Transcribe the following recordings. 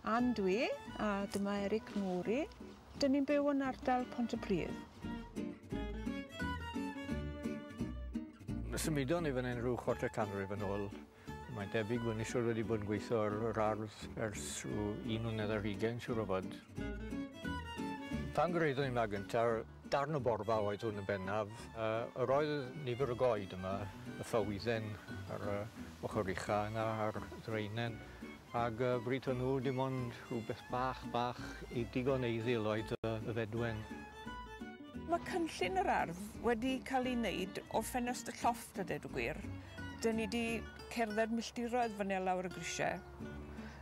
Ann dwi, a dyma Eric Mwri. Dyn ni'n byw yn ardal Pontypridd. Symudon ni fan hyn rhyw 4 canrif yn ôl. Mae'n debyg bod ni siwr wedi bod yn gweithio ar yr ardd ers rhyw 1 mlynedd ar 20 siwr o fod. Pan gyraeddwn ni'n gyntaf, darn o borfa oedd hwn yn bennaf. Yr oedd nifer o goed yma, y ffawydden ar ochr ucha yna a'r ddreinen. Ac bryd hwnnw dim ond rhywbeth bach i digon eiddil oedd y fedwen. Mae cynllun yr ardd wedi cael ei wneud o ffenest y llofft a dweud y gwir. Dyn ni wedi cerdded milltiroedd fyny lawr y grisiau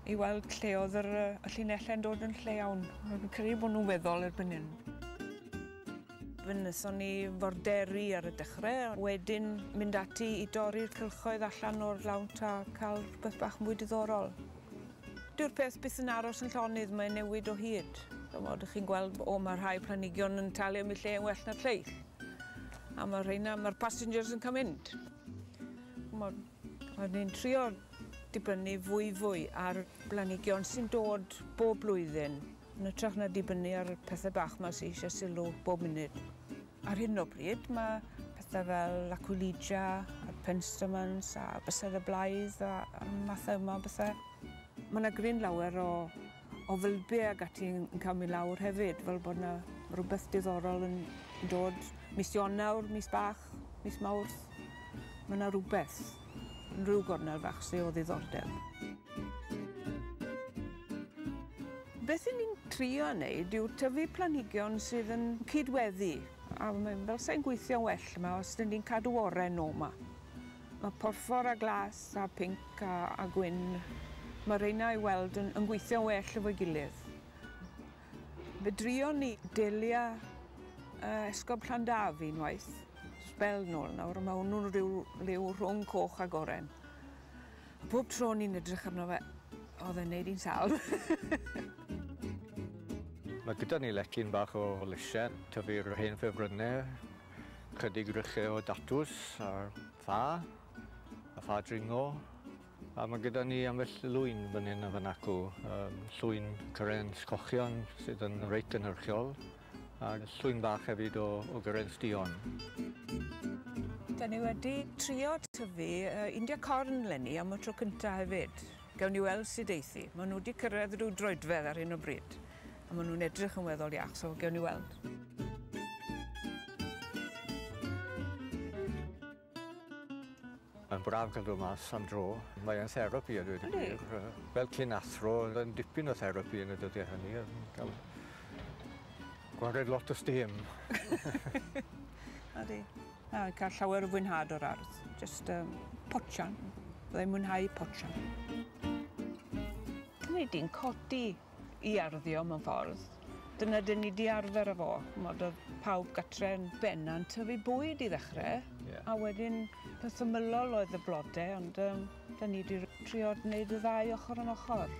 i weld lle oedd y llinellau yn dod yn lle iawn. Dwi'n credu bod nhw'n weddol erbyn hyn. Fy wnaethon ni forderi ar y dechrau, wedyn mynd ati i dorri'r cylchoedd allan o'r lawnt a cael rhywbeth bach mwy diddorol. Dyw'r peth byth yn aros yn llonydd, mae'n newid o hyd. Ydych chi'n gweld, mae rhai planhigion yn talu am eu lle yn well na'r lleill. A mae'r passengers yn cael mynd. Mae ni'n trio dibynnu fwy ar blanhigion sy'n dod bob blwyddyn. Yn ytrach na dibynnu ar pethau bach yma sy'n eisiau sylw bob munud. Ar hyn o bryd, mae pethau fel Aquilegia, a Penstemons, a Bysedd y Blaidd, a mathau yma bethau. Mae yna gryn lawer o fylbu ag ati yn cael mi lawr hefyd, fel bod yna rhywbeth diddorol yn dod mis Ionawr, mis bach, mis Mawrth. Mae yna rhywbeth yn rhyw gornel fach sydd o ddiddordeb. Beth i ni'n trio wneud yw tyfu planhigion sydd yn cydweddu. A fel sa'n gweithio'n well yma os dyn ni'n cadw oren o yma. Mae porffor a glas a pinc a gwyn. Mae reina i weld yn gweithio'n well efo'i gilydd. Fe drio ni delia esgob Llandaf unwaith, sbel nôl nawr, mae hwnnw'n rhyw rhwng coch ag oren. Bob tro ni'n edrych arno fe, oedd e'n neud i'n sal. Mae gyda ni lecyn bach o lysiau, tyfu'r hen ffefrynnau, chydig rychau o datws a pha dringo. A mae gyda ni ambell lwyn fan hyn a fan acw, llwyn cyrens cochion sydd yn reit ynhyrchiol, a llwyn bach hefyd o gyrens dion. Da ni wedi trio tyfu India corn lenni am y tro cyntaf hefyd. Gawn ni weld sut eithi. Maen nhw wedi cyrraedd rhyw droedfedd ar hyn o bryd. A maen nhw'n edrych yn weddol iach, so gawn ni weld. Mae'n braf cael dod mas am dro. Mae'n therapi a dweud y gwir. Fel cyn athro, yn dipyn o therapi yn y dyddiau hynny. Cael gwared lot o stêm. Ydy. Cael llawer o fwynhad o'r ardd. Just potsian. Byddai'n mwynhau potsian. Dyna di'n codi i arddio mewn ffordd. Dyna dyn ni di arfer efo. Oedd pawb gatre'n benna'n tyfu bwyd i ddechrau. A wedyn peth ymylol oedd y blodau, ond da ni wedi trio gwneud y ddau ochr yn ochr.